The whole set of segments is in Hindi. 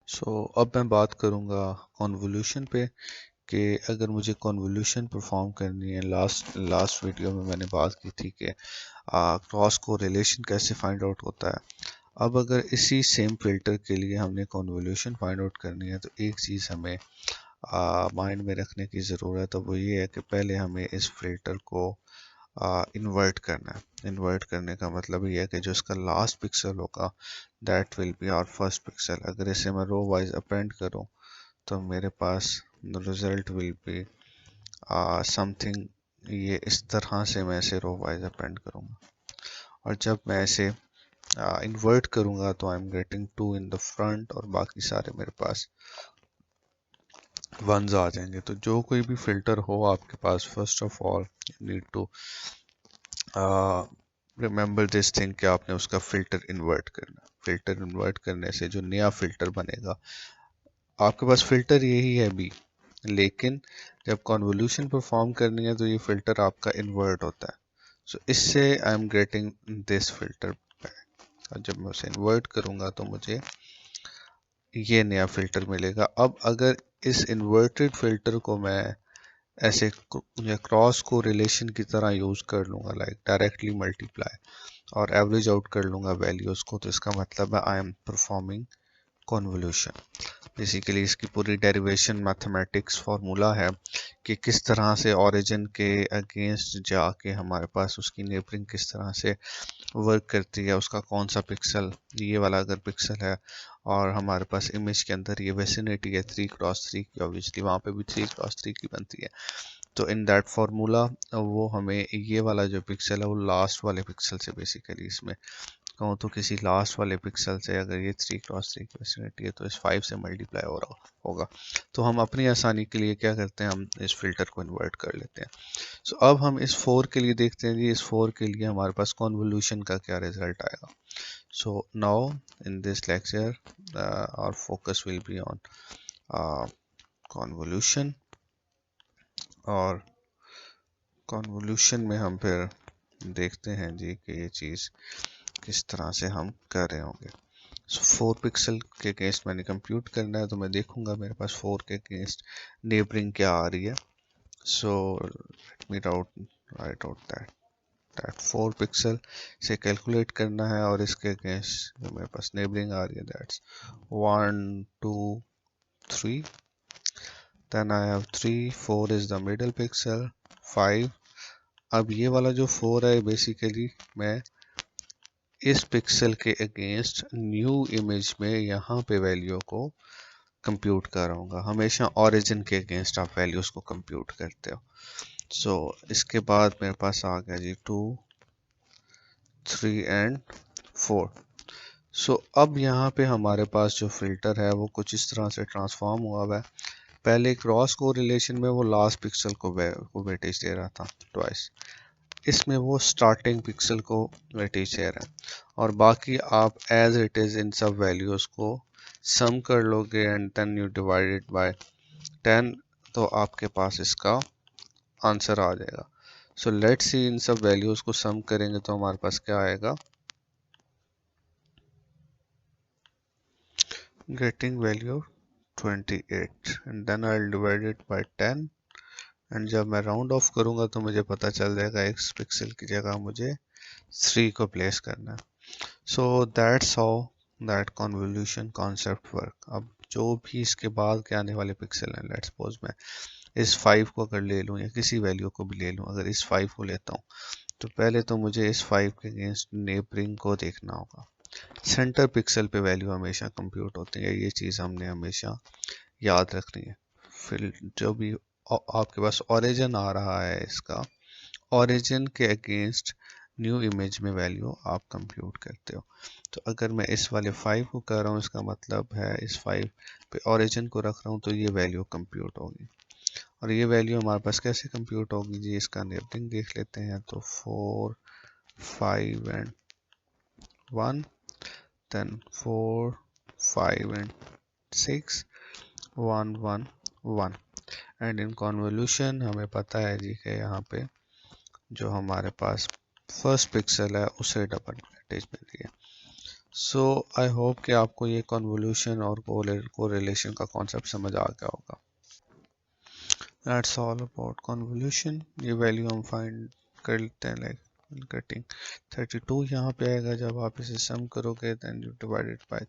अब मैं बात करूँगा कॉन्वोल्यूशन पे कि अगर मुझे कॉन्वोल्यूशन परफॉर्म करनी है। लास्ट वीडियो में मैंने बात की थी कि क्रॉस कोरिलेशन कैसे फाइंड आउट होता है। अब अगर इसी सेम फिल्टर के लिए हमने कॉन्वोल्यूशन फाइंड आउट करनी है तो एक चीज़ हमें माइंड में रखने की ज़रूरत है, वो ये है कि पहले हमें इस फिल्टर को इन्वर्ट करना है। इन्वर्ट करने का मतलब ये है कि जो इसका लास्ट पिक्सल होगा that will be our first pixel. अगर इसे मैं रो वाइज अपेंड करूँ तो मेरे पास रिजल्ट विल बी समथिंग, ये इस तरह से मैं इसे रो वाइज अपेंड करूँगा। और जब मैं इसे इन्वर्ट करूँगा तो I am getting 2 in the front और बाकी सारे मेरे पास वंस आ जाएंगे। तो जो कोई भी फिल्टर हो आपके पास, first of all need to remember this thing कि आपने उसका फिल्टर इन्वर्ट करना। फिल्टर इन्वर्ट करने से जो नया फिल्टर बनेगा, आपके पास फिल्टर यही है भी, लेकिन जब कॉन्वोल्यूशन परफॉर्म करनी है तो ये फिल्टर आपका इन्वर्ट होता है। सो इससे I am getting this filter back. और जब मैं उसे इन्वर्ट करूंगा तो मुझे ये नया फिल्टर मिलेगा। अब अगर इस इन्वर्टेड फिल्टर को मैं ऐसे क्रॉस को रिलेशन की तरह यूज कर लूंगा, लाइक डायरेक्टली मल्टीप्लाई और एवरेज आउट कर लूंगा वैल्यूज को, तो इसका मतलब है I am performing convolution. Basically इसकी पूरी डेरिवेशन मैथमेटिक्स फार्मूला है कि किस तरह से ओरिजिन के अगेंस्ट जाके हमारे पास उसकी नेबरिंग किस तरह से वर्क करती है, उसका कौन सा पिक्सल, ये वाला अगर पिक्सल है और हमारे पास इमेज के अंदर ये वेसिनिटी है 3x3 की, ऑब्वियसली वहाँ पे भी 3x3 की बनती है। तो इन दैट फार्मूला वो हमें ये वाला जो पिक्सल है वो लास्ट वाले पिक्सल से, बेसिकली इसमें कहूँ तो किसी लास्ट वाले पिक्सल से अगर ये 3x3 की विसिनिटी है तो इस 5 से मल्टीप्लाई हो रहा होगा। तो हम अपनी आसानी के लिए क्या करते हैं, हम इस फिल्टर को इन्वर्ट कर लेते हैं। सो अब हम इस 4 के लिए देखते हैं जी, इस 4 के लिए हमारे पास कॉन्वोल्यूशन का क्या रिजल्ट आएगा। So now in this lecture our focus will be on convolution. और कॉन्वोल्यूशन में हम फिर देखते हैं जी कि ये चीज़ किस तरह से हम कर रहे होंगे। सो 4 पिक्सल के अगेंस्ट मैंने कंप्यूट करना है, तो मैं देखूंगा मेरे पास 4 के अगेंस्ट नेबरिंग क्या आ रही है। So let me right out that 4 pixel से कैलकुलेट करना है और इसके अगेंस्ट जो मेरे पास नेबरिंग आ रही है that's 1 2 3, then I have 3 4 is the middle pixel 5। अब ये वाला जो 4 है बेसिकली मैं इस पिक्सल के अगेंस्ट न्यू इमेज में यहाँ पे वैल्यू को कंप्यूट कराऊंगा। हमेशा ओरिजिन के अगेंस्ट आप वैल्यूज को कंप्यूट करते हो। सो इसके बाद मेरे पास आ गया जी 2 3 एंड 4। सो अब यहाँ पे हमारे पास जो फिल्टर है वो कुछ इस तरह से ट्रांसफॉर्म हुआ है। पहले क्रॉस को रिलेशन में वो लास्ट पिक्सल को वेटेज दे रहा था ट्वाइस, इसमें वो स्टार्टिंग पिक्सल को वेटेज दे रहा है। और बाकी आप एज इट इज इन सब वैल्यूज को सम कर लोगे and then you divided by 10, तो आपके पास इसका आंसर आ जाएगा। सो लेट्स सी, इन सब वैल्यूज को सम करेंगे तो हमारे पास क्या आएगा, getting value 28 and then I will divide it by 10 and जब मैं राउंड ऑफ करूंगा तो मुझे पता चल जाएगा इस पिक्सल की जगह मुझे 3 को प्लेस करना है। So that's how that convolution concept work. अब जो भी इसके बाद के आने वाले पिक्सल हैं, लेट्स सपोज मैं इस 5 को अगर ले लूँ या किसी वैल्यू को भी ले लूँ, अगर इस 5 को लेता हूँ तो पहले तो मुझे इस 5 के अगेंस्ट नेबरिंग को देखना होगा। सेंटर पिक्सल पे वैल्यू हमेशा कंप्यूट होती है, ये चीज़ हमने हमेशा याद रखनी है। फिर जो भी आपके पास ओरिजिन आ रहा है, इसका ओरिजिन के अगेंस्ट न्यू इमेज में वैल्यू आप कंप्यूट करते हो। तो अगर मैं इस वाले 5 को कर रहा हूँ, इसका मतलब है इस 5 पे ओरिजिन को रख रहा हूँ तो ये वैल्यू कंप्यूट होगी। और ये वैल्यू हमारे पास कैसे कंप्यूट होगी जी, इसका नेबरिंग देख लेते हैं। तो 4 5 and 1, then 4 5 and 6 1 1 1 and in convolution हमें पता है जी कि यहाँ पे जो हमारे पास फर्स्ट पिक्सल है उसे डबल वेटेज मिल रही है। सो आई होप कि आपको ये कन्वोल्यूशन और कोरिलेशन का कॉन्सेप्ट समझ आ गया होगा। That's all about convolution. ये वैल्यू हम फाइंड कर लेते हैं, लाइक कटिंग 32 यहाँ पे आएगा। जब आप इसे सम करोगे देन यू डिवाइडेड बाय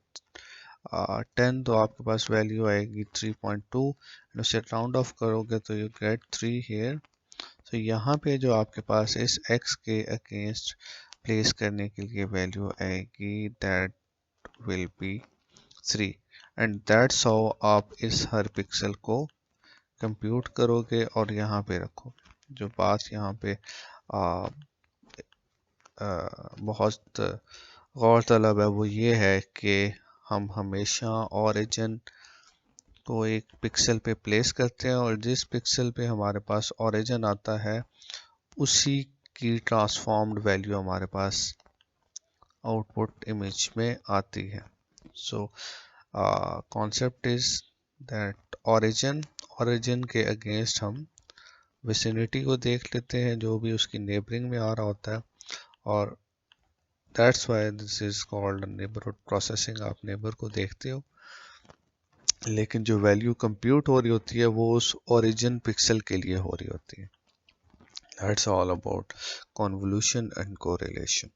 10, तो आपके पास वैल्यू आएगी 3.2। उसे राउंड ऑफ करोगे तो यू गेट 3 हेयर। तो यहाँ पे जो आपके पास इस x के अगेंस्ट प्लेस करने के लिए वैल्यू आएगी, that will B 3, and that's how आप इस हर पिक्सल को कंप्यूट करोगे और यहाँ पे रखोगे। जो बात यहाँ पे आ, बहुत गौरतलब है वो ये है कि हम हमेशा ओरिजिन को एक पिक्सल पे प्लेस करते हैं और जिस पिक्सल पे हमारे पास ओरिजिन आता है उसी की ट्रांसफॉर्म्ड वैल्यू हमारे पास आउटपुट इमेज में आती है। So concept is that origin के अगेंस्ट हम विसिनिटी को देख लेते हैं, जो भी उसकी नेबरिंग में आ रहा होता है, और that's why this is called neighbourhood processing. आप नेबर को देखते हो लेकिन जो वैल्यू कंप्यूट हो रही होती है वो उस ओरिजिन पिक्सल के लिए हो रही होती है। That's all about convolution and correlation.